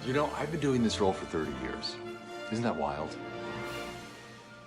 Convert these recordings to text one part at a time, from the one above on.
You know, I've been doing this role for 30 years. Isn't that wild?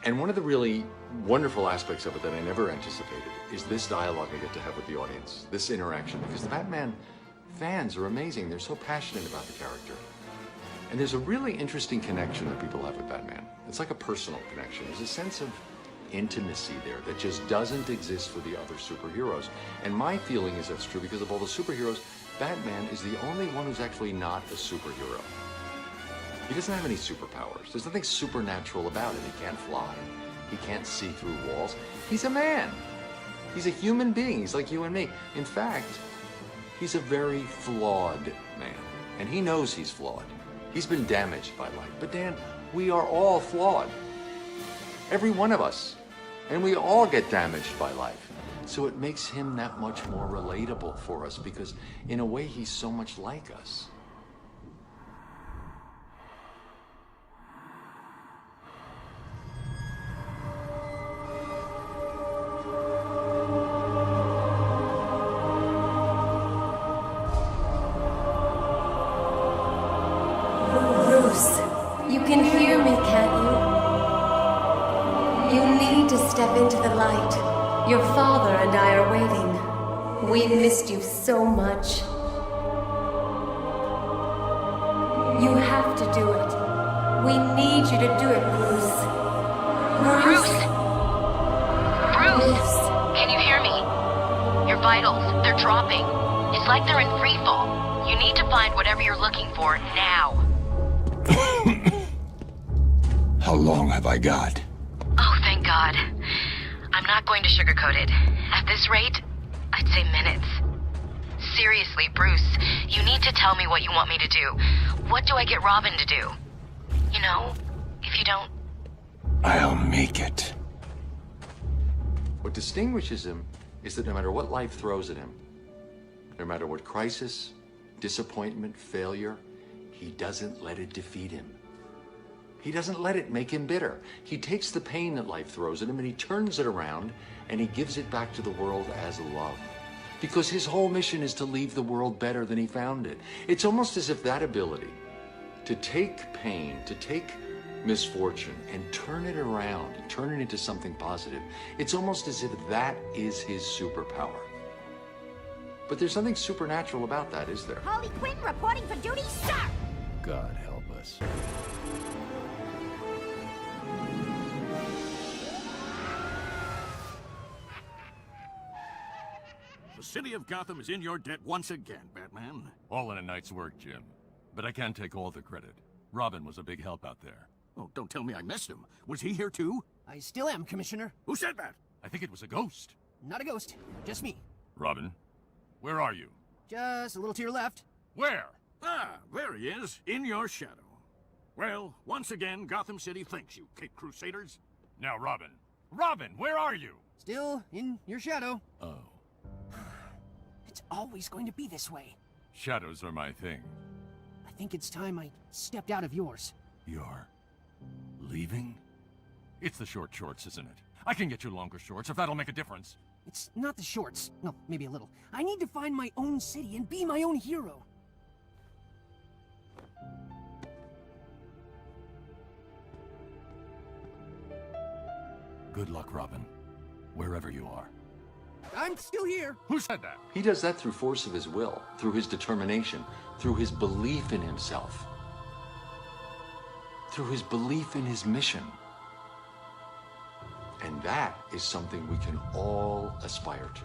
And one of the really wonderful aspects of it that I never anticipated is this dialogue I get to have with the audience, this interaction, because the Batman fans are amazing. They're so passionate about the character. And there's a really interesting connection that people have with Batman. It's like a personal connection. There's a sense of intimacy there that just doesn't exist for the other superheroes. And my feeling is that's true because of all the superheroes, Batman is the only one who's actually not a superhero. He doesn't have any superpowers. There's nothing supernatural about it. He can't fly. He can't see through walls. He's a man. He's a human being. He's like you and me. In fact, he's a very flawed man. And he knows he's flawed. He's been damaged by life. But Dan, we are all flawed. Every one of us. And we all get damaged by life. So it makes him that much more relatable for us because in a way he's so much like us. You can hear me, can't you? You need to step into the light. Your father and I are waiting. We missed you so much. You have to do it. We need you to do it, Bruce. Bruce! Bruce! Can you hear me? Your vitals, they're dropping. It's like they're in free fall. You need to find whatever you're looking for now. How long have I got? Oh, thank God. I'm not going to sugarcoat it. At this rate, I'd say minutes. Seriously, Bruce, you need to tell me what you want me to do. What do I get Robin to do? You know, if you don't... I'll make it. What distinguishes him is that no matter what life throws at him, no matter what crisis, disappointment, failure, he doesn't let it defeat him. He doesn't let it make him bitter. He takes the pain that life throws at him and he turns it around and he gives it back to the world as love. Because his whole mission is to leave the world better than he found it. It's almost as if that ability to take pain, to take misfortune and turn it around and turn it into something positive, it's almost as if that is his superpower. But there's something supernatural about that, is there? Harley Quinn reporting for duty, sir! God help us. The city of Gotham is in your debt once again, Batman. All in a night's work, Jim. But I can't take all the credit. Robin was a big help out there. Oh, don't tell me I missed him. Was he here too? I still am, Commissioner. Who said that? I think it was a ghost. Not a ghost, just me. Robin, where are you? Just a little to your left. Where? Ah, there he is, in your shadow. Well, once again, Gotham City thanks you, Cape Crusaders. Now, Robin. Robin, where are you? Still in your shadow. Oh. It's always going to be this way. Shadows are my thing. I think it's time I stepped out of yours. You're... leaving? It's the short shorts, isn't it? I can get you longer shorts if that'll make a difference. It's not the shorts. Well, maybe a little. I need to find my own city and be my own hero. Good luck, Robin. Wherever you are. I'm still here. Who said that? He does that through force of his will, through his determination, through his belief in himself, through his belief in his mission. And that is something we can all aspire to.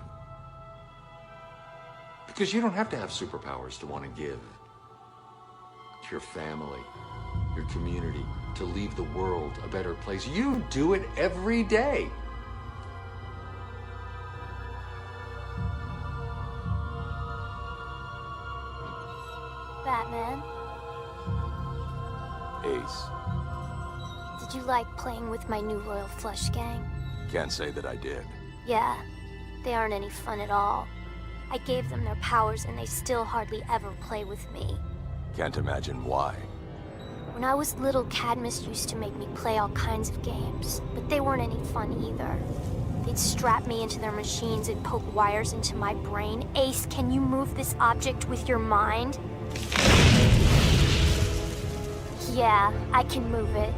Because you don't have to have superpowers to want to give to your family, your community, to leave the world a better place. You do it every day. Batman, Ace. did you like playing with my new Royal Flush gang? Can't say that I did. Yeah, they aren't any fun at all. I gave them their powers and they still hardly ever play with me. Can't imagine why. When I was little, Cadmus used to make me play all kinds of games, but they weren't any fun either. They'd strap me into their machines and poke wires into my brain. Ace, can you move this object with your mind? Yeah, I can move it.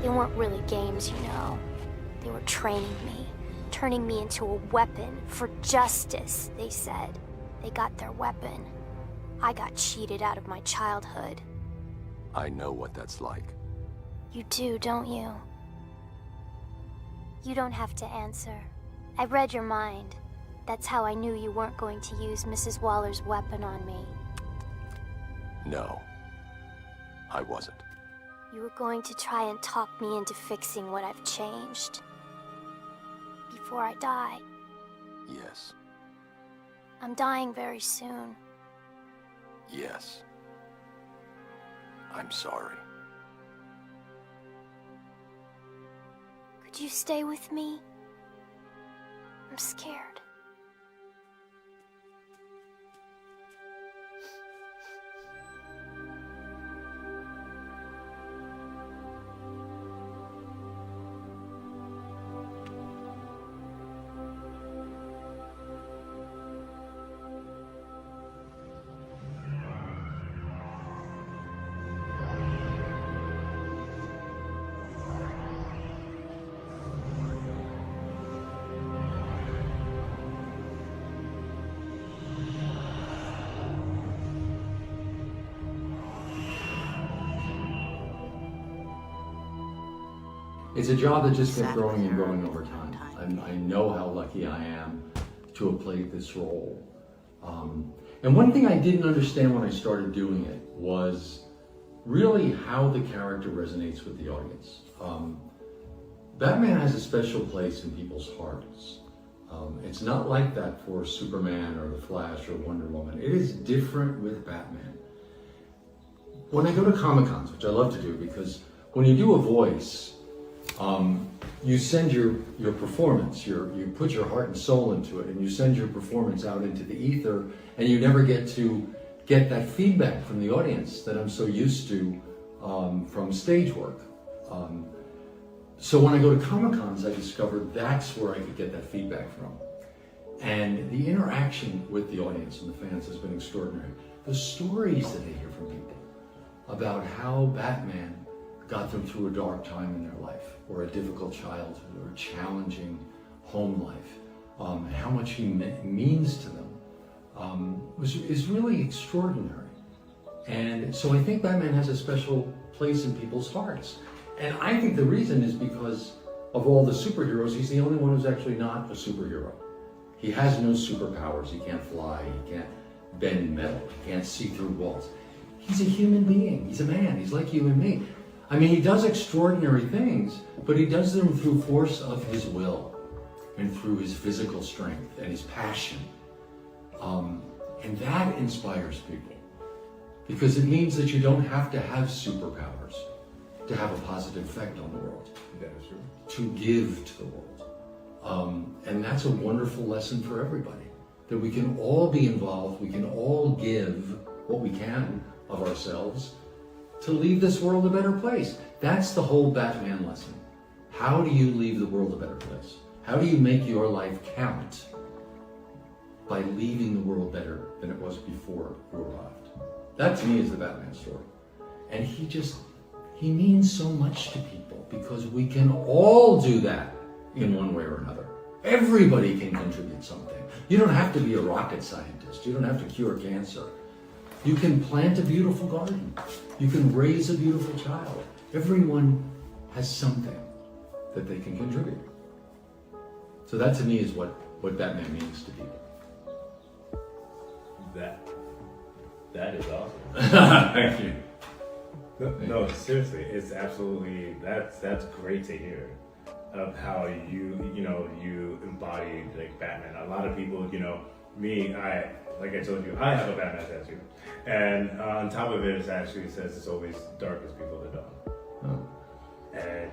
They weren't really games, you know. They were training me, turning me into a weapon for justice, they said. They got their weapon. I got cheated out of my childhood. I know what that's like. You do, don't you? You don't have to answer. I read your mind. That's how I knew you weren't going to use Mrs. Waller's weapon on me. No, I wasn't. You were going to try and talk me into fixing what I've changed. Before I die. Yes. I'm dying very soon. Yes. I'm sorry. Could you stay with me? I'm scared. It's a job that just kept growing and growing over time. I know how lucky I am to have played this role. And one thing I didn't understand when I started doing it was really how the character resonates with the audience. Batman has a special place in people's hearts. It's not like that for Superman or the Flash or Wonder Woman. It is different with Batman. When I go to Comic-Cons, which I love to do, because when you do a voice, you send your performance, you put your heart and soul into it, and you send your performance out into the ether, and you never get to get that feedback from the audience that I'm so used to from stage work. So when I go to Comic-Cons, I discovered that's where I could get that feedback from. And the interaction with the audience and the fans has been extraordinary. The stories that I hear from people about how Batman got them through a dark time in their life, or a difficult childhood, or a challenging home life, how much he means to them, is really extraordinary. And so I think Batman has a special place in people's hearts. And I think the reason is because of all the superheroes, he's the only one who's actually not a superhero. He has no superpowers. He can't fly, he can't bend metal, he can't see through walls. He's a human being, he's a man, he's like you and me. I mean, he does extraordinary things, but he does them through force of his will and through his physical strength and his passion. And that inspires people, because it means that you don't have to have superpowers to have a positive effect on the world, to give to the world. And that's a wonderful lesson for everybody, that we can all be involved, we can all give what we can of ourselves to leave this world a better place. That's the whole Batman lesson. How do you leave the world a better place? How do you make your life count by leaving the world better than it was before you arrived? That to me is the Batman story. And he means so much to people, because we can all do that in one way or another. Everybody can contribute something. You don't have to be a rocket scientist. You don't have to cure cancer. You can plant a beautiful garden. You can raise a beautiful child. Everyone has something that they can contribute. So that to me is what Batman means to people. That is awesome. Thank you. No, seriously, it's absolutely, that's great to hear, of how you embody like Batman. A lot of people, me, like I told you, I have a Batman tattoo, and on top of it actually says it's always darkest before the dawn. Oh. And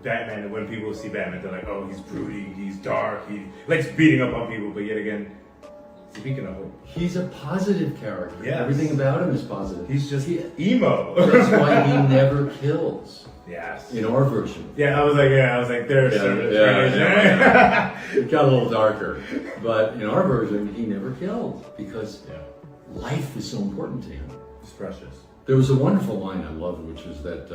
Batman, when people see Batman, they're like, oh, he's brooding, he's dark, he likes beating up on people, but yet again, speaking of hope, he's a positive character. Yes. Everything about him is positive. He's just emo. That's why he never kills. Yes. In our version. I was like, there's It got a little darker. But in our version, he never killed, because life is so important to him. It's precious. There was a wonderful line I loved, which was that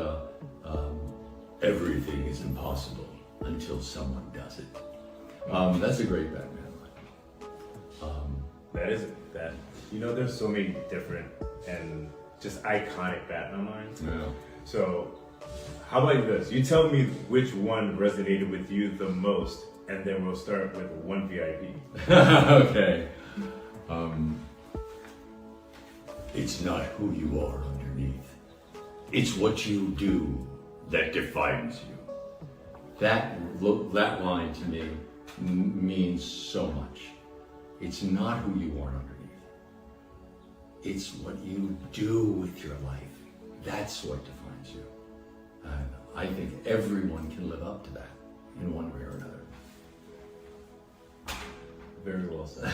everything is impossible until someone does it. That's a great Batman line. That is that. You know, there's so many different and just iconic Batman lines. Yeah. So, how about this? You tell me which one resonated with you the most, and then we'll start with one VIP. Okay. It's not who you are underneath. It's what you do that defines you. That line to me means so much. It's not who you are underneath. It's what you do with your life. That's what defines you. And I think everyone can live up to that in one way or another. Very well said.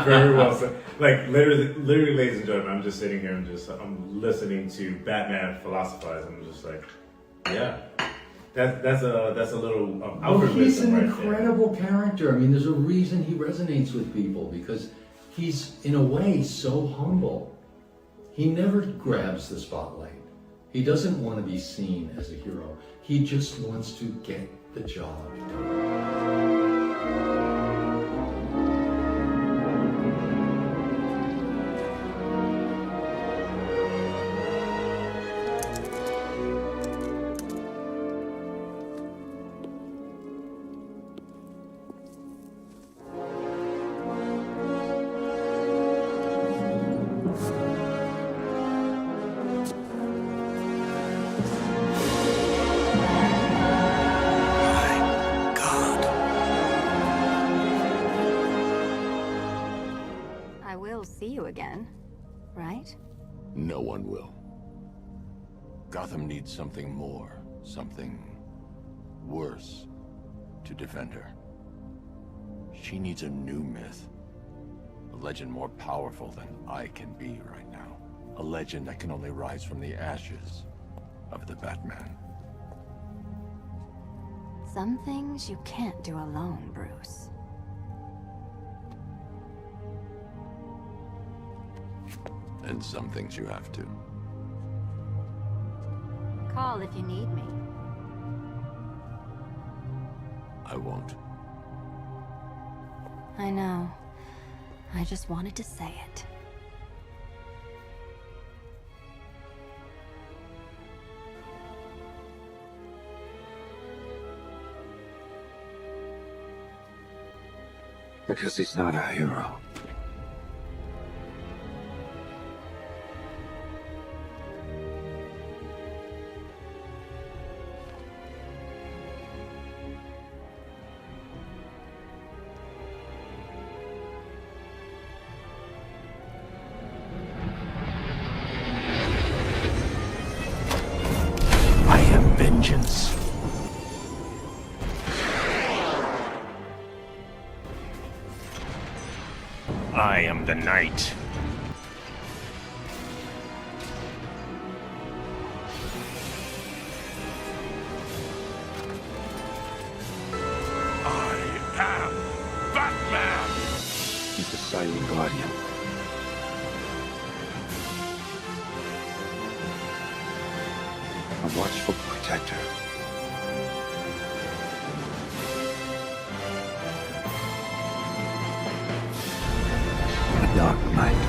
Very well said. Like literally, ladies and gentlemen, I'm just sitting here and I'm listening to Batman philosophize. I'm just like, yeah, that's a little Well, he's an right incredible character. I mean, there's a reason he resonates with people, because he's in a way so humble. He never grabs the spotlight. He doesn't want to be seen as a hero. He just wants to get the job done. See you again, right? No one will. Gotham needs something more, something worse to defend her. She needs a new myth. A legend more powerful than I can be right now. A legend that can only rise from the ashes of the Batman. Some things you can't do alone, Bruce. And some things you have to. Call if you need me. I won't. I know. I just wanted to say it. Because he's not a hero. Vengeance. I am the Knight. I am Batman! He's the silent guardian. A watchful protector. The Dark Knight.